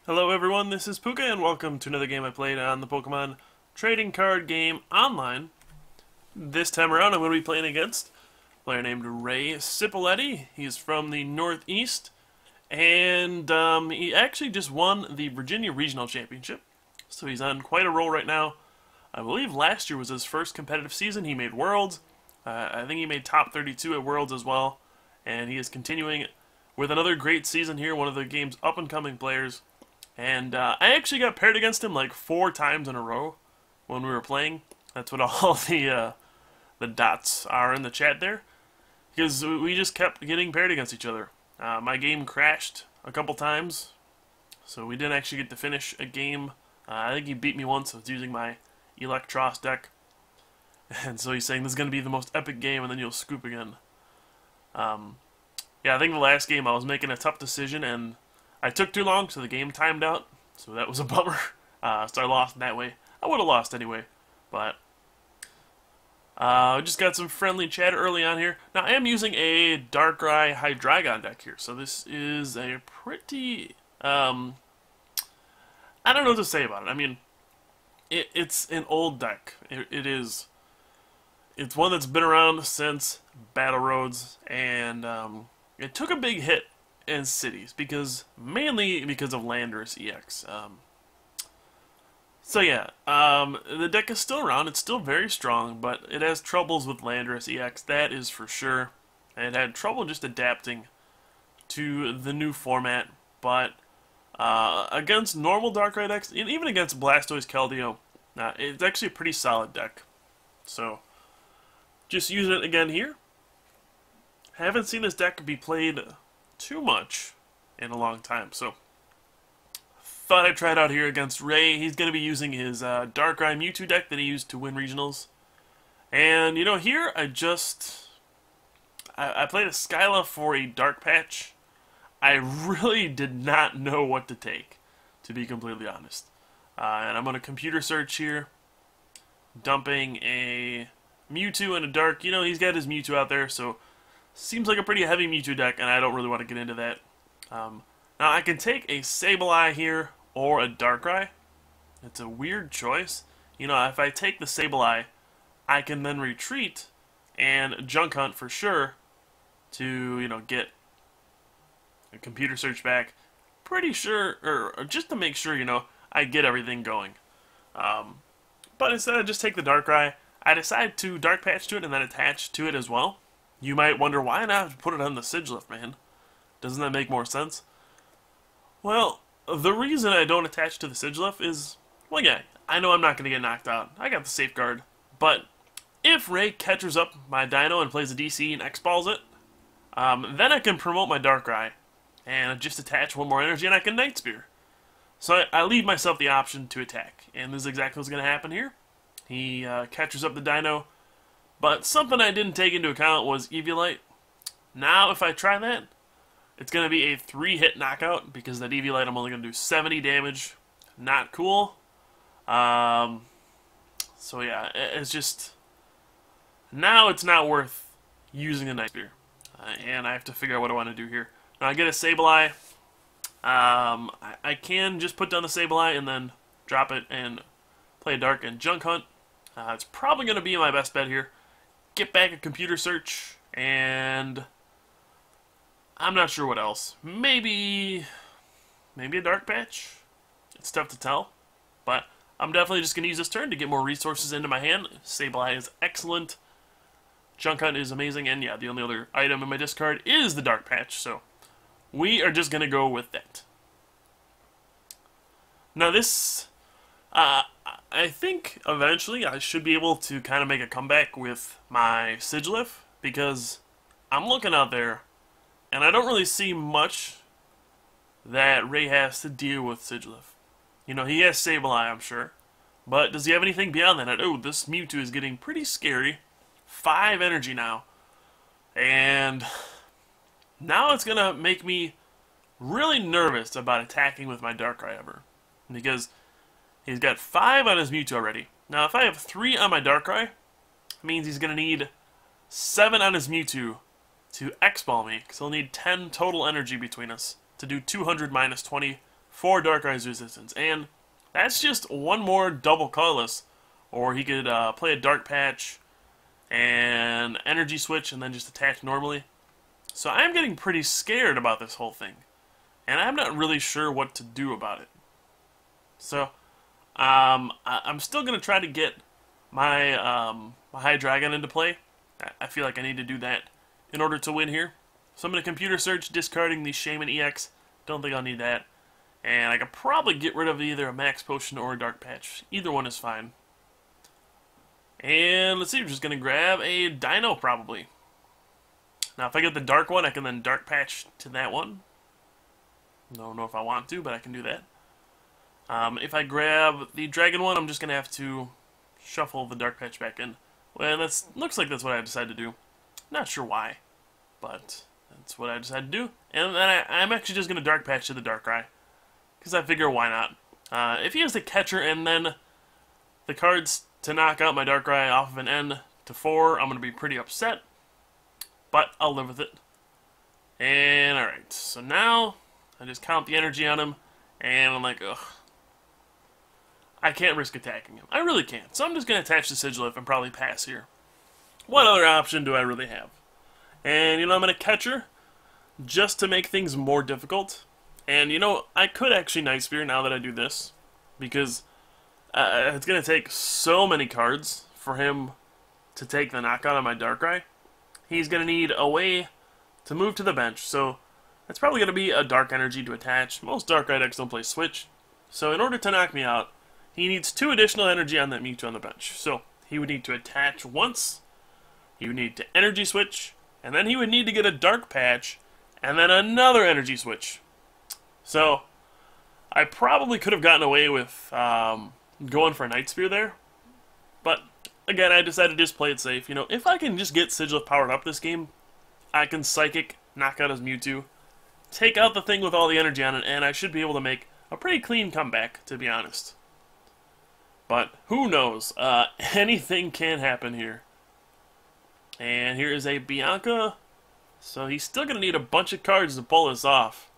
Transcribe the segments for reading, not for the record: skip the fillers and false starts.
Hello everyone, this is Pooka and welcome to another game I played on the Pokemon Trading Card Game Online. This time around I'm going to be playing against a player named rayc592. He's from the Northeast and he actually just won the Virginia Regional Championship. So he's on quite a roll right now. I believe last year was his first competitive season. He made Worlds. I think he made top 32 at Worlds as well. And he is continuing with another great season here, one of the game's up-and-coming players. And I actually got paired against him like 4 times in a row when we were playing. That's what all the dots are in the chat there. Because we just kept getting paired against each other. My game crashed a couple times, so we didn't actually get to finish a game. I think he beat me once. I was using my Electros deck. And so he's saying this is going to be the most epic game and then you'll scoop again. Yeah, I think the last game I was making a tough decision and I took too long, so the game timed out, so that was a bummer. So I lost that way. I would have lost anyway, but I just got some friendly chat early on here. Now, I am using a Darkrai Hydreigon deck here, so this is a pretty, I don't know what to say about it. I mean, it's an old deck. It's one that's been around since Battle Roads, and it took a big hit in cities, mainly because of Landorus EX. So yeah, the deck is still around, it's still very strong, but it has troubles with Landorus EX, that is for sure. And it had trouble just adapting to the new format, but against normal Darkrai decks, and even against Blastoise Keldeo, it's actually a pretty solid deck. So, just using it again here. Haven't seen this deck be played too much in a long time, so thought I'd try it out here against Ray. He's going to be using his Darkrai Mewtwo deck that he used to win regionals. And, you know, here I played a Sigilyph for a Dark Patch. I really did not know what to take, to be completely honest. And I'm going to computer search here, dumping a Mewtwo and a Dark. You know, he's got his Mewtwo out there, so seems like a pretty heavy Mewtwo deck, and I don't really want to get into that. Now, I can take a Sableye here, or a Darkrai. It's a weird choice. You know, if I take the Sableye, I can then retreat and Junk Hunt for sure to, you know, get a computer search back. Pretty sure, or just to make sure, you know, I get everything going. But instead I just take the Darkrai. I decide to Dark Patch to it and then attach to it as well. You might wonder, why not put it on the Sigilyph, man? Doesn't that make more sense? Well, the reason I don't attach to the Sigilyph is, well, yeah, I know I'm not going to get knocked out. I got the safeguard. But if Ray catches up my Dino and plays a DC and X-Balls it, then I can promote my Darkrai and just attach one more energy and I can Night Spear. So I leave myself the option to attack. And this is exactly what's going to happen here. He catches up the Dino. But something I didn't take into account was Eviolite. Now, if I try that, it's going to be a 3-hit knockout, because that Eviolite I'm only going to do 70 damage. Not cool. So yeah, it's just, now it's not worth using a Night Spear. And I have to figure out what I want to do here. Now, I get a Sableye. I can just put down the Sableye and then drop it and play Dark and Junk Hunt. It's probably going to be my best bet here. Get back a computer search, and I'm not sure what else. Maybe a Dark Patch? It's tough to tell, but I'm definitely just going to use this turn to get more resources into my hand. Sableye is excellent. Junk Hunt is amazing, and yeah, the only other item in my discard is the Dark Patch, so we are just going to go with that. Now this, I think eventually I should be able to kind of make a comeback with my Sigilyph, because I'm looking out there and I don't really see much that Ray has to deal with Sigilyph. You know, he has Sableye, I'm sure, but does he have anything beyond that? Oh, this Mewtwo is getting pretty scary. 5 energy now, and now it's gonna make me really nervous about attacking with my Darkrai ever, because he's got 5 on his Mewtwo already. Now, if I have 3 on my Darkrai, it means he's going to need 7 on his Mewtwo to X-Ball me, because he'll need 10 total energy between us to do 200 minus 20 for Darkrai's resistance. And that's just one more double colorless. Or he could play a Dark Patch and Energy Switch and then just attach normally. So I'm getting pretty scared about this whole thing. And I'm not really sure what to do about it. So I'm still going to try to get my, my Hydreigon into play. I feel like I need to do that in order to win here. So I'm going to computer search, discarding the Shaman EX. Don't think I'll need that. And I could probably get rid of either a Max Potion or a Dark Patch. Either one is fine. And let's see, we're just going to grab a Dino probably. Now if I get the Dark one, I can then Dark Patch to that one. Don't know if I want to, but I can do that. If I grab the Dragon one, I'm just going to have to shuffle the Dark Patch back in. Well, looks like that's what I decided to do. Not sure why, but that's what I decided to do. And then I'm actually just going to Dark Patch to the Darkrai, because I figure why not. If he has the Catcher and then the cards to knock out my Darkrai off of an N to 4, I'm going to be pretty upset, but I'll live with it. And alright, so now I just count the energy on him, and I'm like, ugh. I can't risk attacking him. I really can't. So I'm just going to attach the Sigilyph and probably pass here. What other option do I really have? And, I'm going to Catcher just to make things more difficult. And, I could actually Night Spear now that I do this, because it's going to take so many cards for him to take the knockout on my Darkrai. He's going to need a way to move to the bench, so that's probably going to be a Dark Energy to attach. Most Darkrai decks don't play Switch, so in order to knock me out, he needs 2 additional energy on that Mewtwo on the bench. So he would need to attach once, he would need to Energy Switch, and then he would need to get a Dark Patch, and then another Energy Switch. So I probably could have gotten away with going for a Night Spear there, but again, I decided to just play it safe. If I can just get Sigilyph powered up this game, I can Psychic, knock out his Mewtwo, take out the thing with all the energy on it, and I should be able to make a pretty clean comeback, to be honest. But who knows? Anything can happen here. And here is a Bianca. So he's still going to need a bunch of cards to pull this off.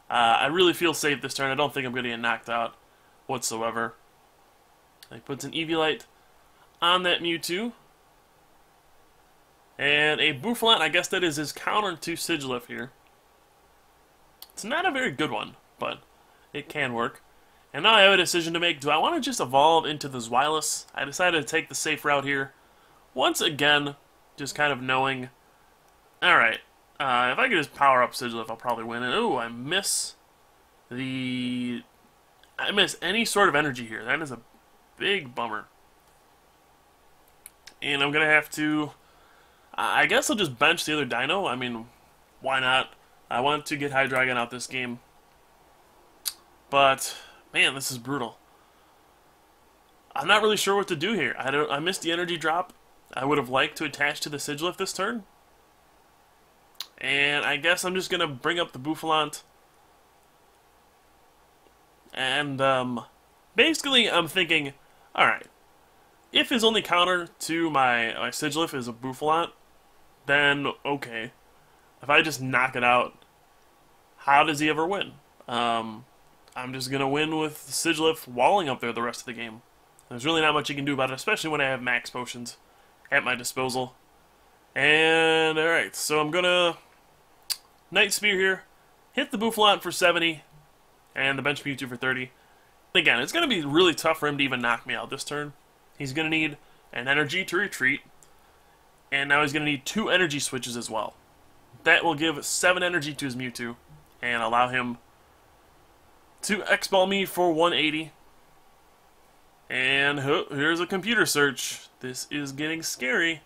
I really feel safe this turn. I don't think I'm going to get knocked out whatsoever. He puts an Eviolite on that Mewtwo. And a Bouffalant, I guess that is his counter to Sigilyph here. It's not a very good one, but it can work. And now I have a decision to make. Do I want to just evolve into the Zweilous? I decided to take the safe route here. Once again, just kind of knowing, alright, if I could just power up Sigilyph, I'll probably win. And ooh, I miss any sort of energy here. That is a big bummer. And I'm going to have to, I guess I'll just bench the other Dino. I mean, why not? I want to get Hydreigon out this game. But man, this is brutal. I'm not really sure what to do here. I missed the energy drop. I would have liked to attach to the Sigilyph this turn. And I guess I'm just going to bring up the Bouffalant. And basically I'm thinking, alright, if his only counter to my Sigilyph is a Bouffalant, then okay. If I just knock it out, how does he ever win? I'm just going to win with Sigilyph walling up there the rest of the game. There's really not much you can do about it, especially when I have max potions at my disposal. And, alright, so I'm going to Night Spear here, hit the Bouffalant for 70, and the bench Mewtwo for 30. Again, it's going to be really tough for him to even knock me out this turn. He's going to need an energy to retreat, and now he's going to need 2 energy switches as well. That will give 7 energy to his Mewtwo, and allow him to X-Ball me for 180. And here's a computer search. This is getting scary.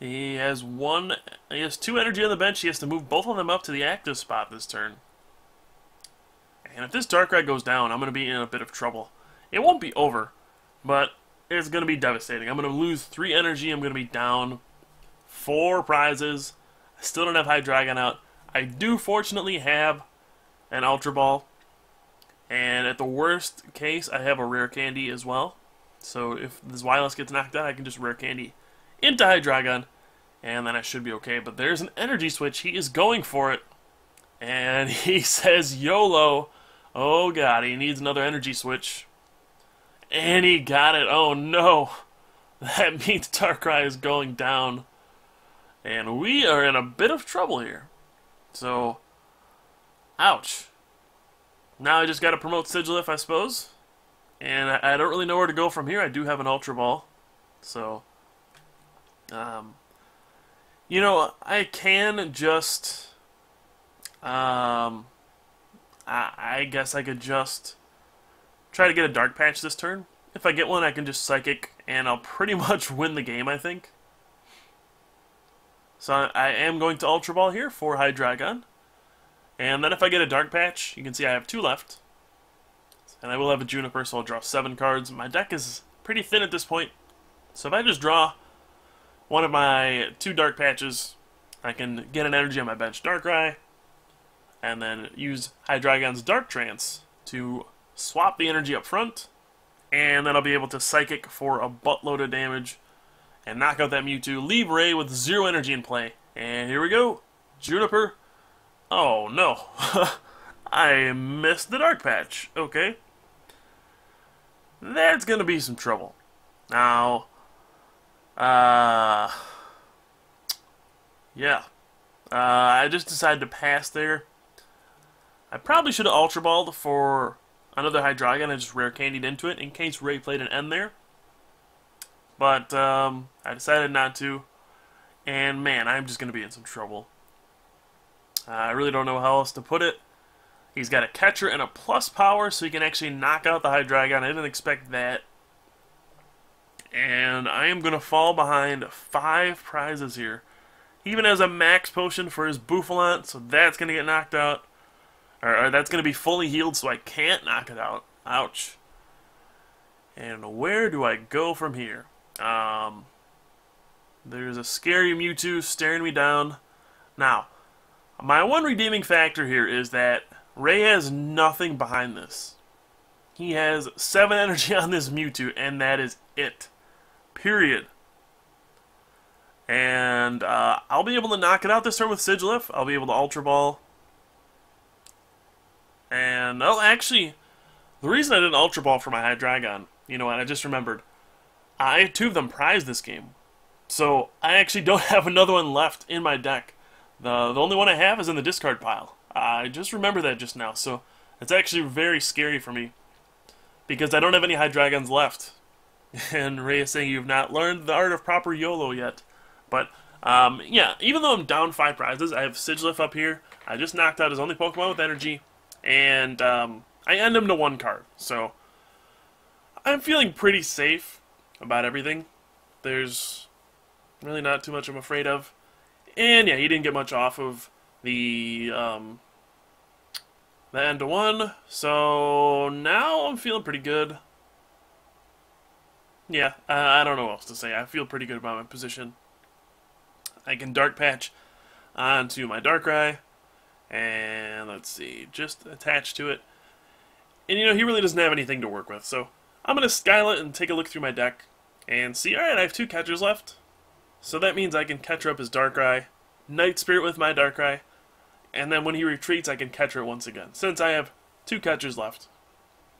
He has 2 energy on the bench. He has to move both of them up to the active spot this turn. And if this Darkrai goes down, I'm going to be in a bit of trouble. It won't be over, but it's going to be devastating. I'm going to lose 3 energy. I'm going to be down 4 prizes. I still don't have Hydreigon out. I do fortunately have an Ultra Ball. And at the worst case, I have a Rare Candy as well. So if this Zweilous gets knocked out, I can just Rare Candy into Hydreigon, and then I should be okay. But there's an energy switch. He is going for it. And he says YOLO. Oh god, he needs another energy switch. And he got it. Oh no. That means Darkrai is going down. And we are in a bit of trouble here. So, ouch. Now I just got to promote Sigilyph, I suppose. And I don't really know where to go from here. I do have an Ultra Ball. So, you know, I can just, I guess I could just try to get a Dark Patch this turn. If I get one, I can just Psychic, and I'll pretty much win the game, I think. So I am going to Ultra Ball here for Hydreigon. And then if I get a Dark Patch, you can see I have 2 left. And I will have a Juniper, so I'll draw 7 cards. My deck is pretty thin at this point. So if I just draw one of my 2 Dark Patches, I can get an energy on my bench Darkrai, and then use Hydreigon's Dark Trance to swap the energy up front, and then I'll be able to Psychic for a buttload of damage and knock out that Mewtwo, leave Ray with 0 energy in play. And here we go, Juniper. Oh no, I missed the Dark Patch. Okay. That's gonna be some trouble. Now, yeah. I just decided to pass there. I probably should have Ultra Balled for another Hydreigon and just Rare Candied into it in case Ray played an N there. But I decided not to. And man, I'm just going to be in some trouble. I really don't know how else to put it. He's got a catcher and a plus power, so he can actually knock out the Hydreigon. I didn't expect that. And I am going to fall behind 5 prizes here. He even has a max potion for his Bouffalant, so that's going to get knocked out. Or that's going to be fully healed, so I can't knock it out. Ouch. And where do I go from here? There's a scary Mewtwo staring me down. Now, my one redeeming factor here is that Ray has nothing behind this. He has 7 energy on this Mewtwo, and that is it. Period. And I'll be able to knock it out this turn with Sigilyph. I'll be able to Ultra Ball. And, oh, actually, the reason I didn't Ultra Ball for my Hydreigon, you know what, I just remembered. I had 2 of them prized this game. So, I actually don't have another one left in my deck. The only one I have is in the discard pile. I just remembered that just now, so it's actually very scary for me. Because I don't have any Hydreigons left. And Ray is saying you've not learned the art of proper YOLO yet. But, yeah, even though I'm down 5 prizes, I have Sigilyph up here. I just knocked out his only Pokemon with energy. And I end him to 1 card. So, I'm feeling pretty safe about everything. There's really not too much I'm afraid of. And yeah, he didn't get much off of the end to 1. So, now I'm feeling pretty good. Yeah, I don't know what else to say. I feel pretty good about my position. I can Dark Patch onto my Darkrai. And let's see, just attach to it. And you know, he really doesn't have anything to work with. So I'm going to Skylet and take a look through my deck. And see, alright, I have 2 catchers left. So that means I can catcher up his Darkrai. Night Spirit with my Darkrai. And then when he retreats, I can catcher it once again. Since I have 2 catchers left.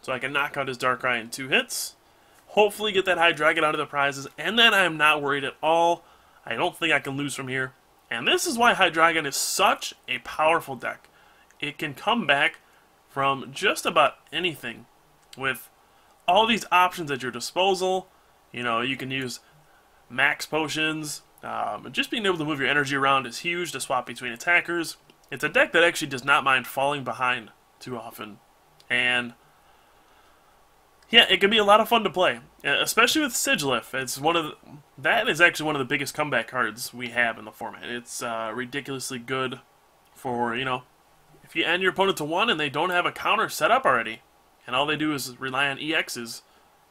So I can knock out his Darkrai in 2 hits. Hopefully get that Hydreigon out of the prizes, and then I'm not worried at all. I don't think I can lose from here. And this is why Hydreigon is such a powerful deck. It can come back from just about anything with all these options at your disposal. You know, you can use max potions. Just being able to move your energy around is huge to swap between attackers. It's a deck that actually does not mind falling behind too often. And yeah, it can be a lot of fun to play, especially with Sigilyph. That is actually one of the biggest comeback cards we have in the format. It's ridiculously good for, you know, if you end your opponent to 1 and they don't have a counter set up already, and all they do is rely on EXs,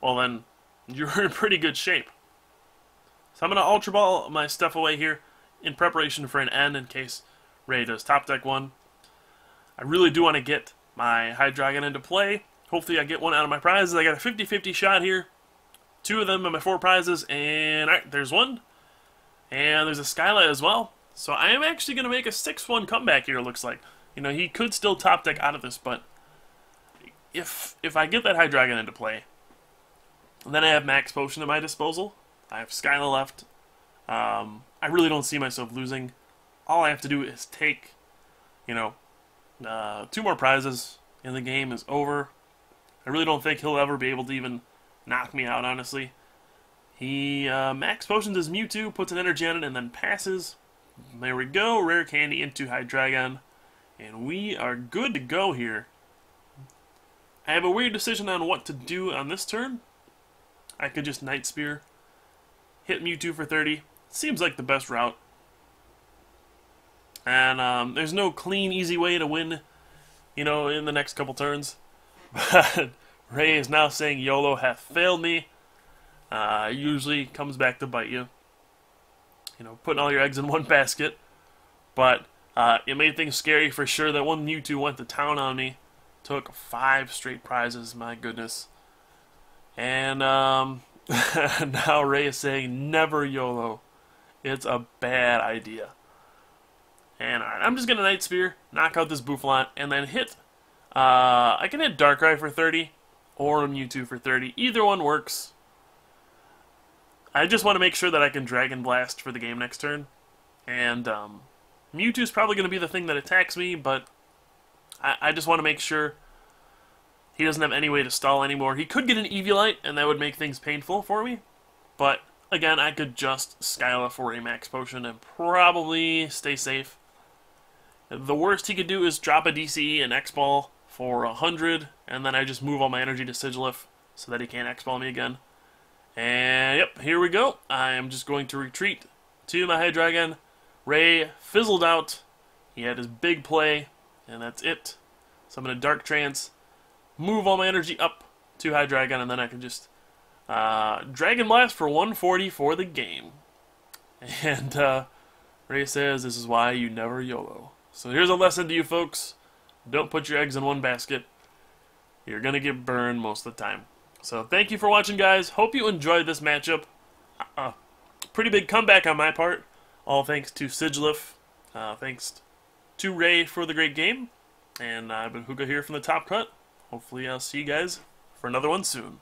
well then, you're in pretty good shape. So I'm going to Ultra Ball my stuff away here in preparation for an N in case Ray does top deck 1. I really do want to get my Hydreigon into play. Hopefully I get one out of my prizes. I got a 50-50 shot here. 2 of them in my 4 prizes. And alright, there's 1. And there's a Skylight as well. So I am actually going to make a 6-1 comeback here, it looks like. You know, he could still top deck out of this, but if I get that Hydreigon into play, then I have Max Potion at my disposal. I have Skyla left. I really don't see myself losing. All I have to do is take, 2 more prizes, and the game is over. I really don't think he'll ever be able to even knock me out, honestly. He Max Potions his Mewtwo, puts an energy on it, and then passes. There we go, Rare Candy into Hydreigon. And we are good to go here. I have a weird decision on what to do on this turn. I could just Night Spear, hit Mewtwo for 30. Seems like the best route. And there's no clean, easy way to win, in the next couple turns. But Ray is now saying YOLO hath failed me. Usually comes back to bite you. Putting all your eggs in one basket. But it made things scary for sure. That one Mewtwo went to town on me. Took 5 straight prizes, my goodness. And now Ray is saying never YOLO. It's a bad idea. And I'm just going to Night Spear, knock out this Boufflant, and then hit. I can hit Darkrai for 30, or Mewtwo for 30. Either one works. I just want to make sure that I can Dragon Blast for the game next turn. And Mewtwo's probably going to be the thing that attacks me, but I just want to make sure he doesn't have any way to stall anymore. He could get an Eviolite, and that would make things painful for me. But, again, I could just Skyla for a Max Potion and probably stay safe. The worst he could do is drop a DCE and X-Ball for 100, and then I just move all my energy to Sigilyph so that he can't X-Ball me again. And, yep, here we go. I am just going to retreat to my Hydreigon. Ray fizzled out. He had his big play, and that's it. So I'm going to Dark Trance, move all my energy up to Hydreigon, and then I can just Dragon Blast for 140 for the game. And Ray says, this is why you never YOLO. So here's a lesson to you folks. Don't put your eggs in one basket. You're going to get burned most of the time. So thank you for watching, guys. Hope you enjoyed this matchup. Pretty big comeback on my part. All thanks to Sigilyph. Thanks to Ray for the great game. And I've been Pooka here from the Top Cut. Hopefully I'll see you guys for another one soon.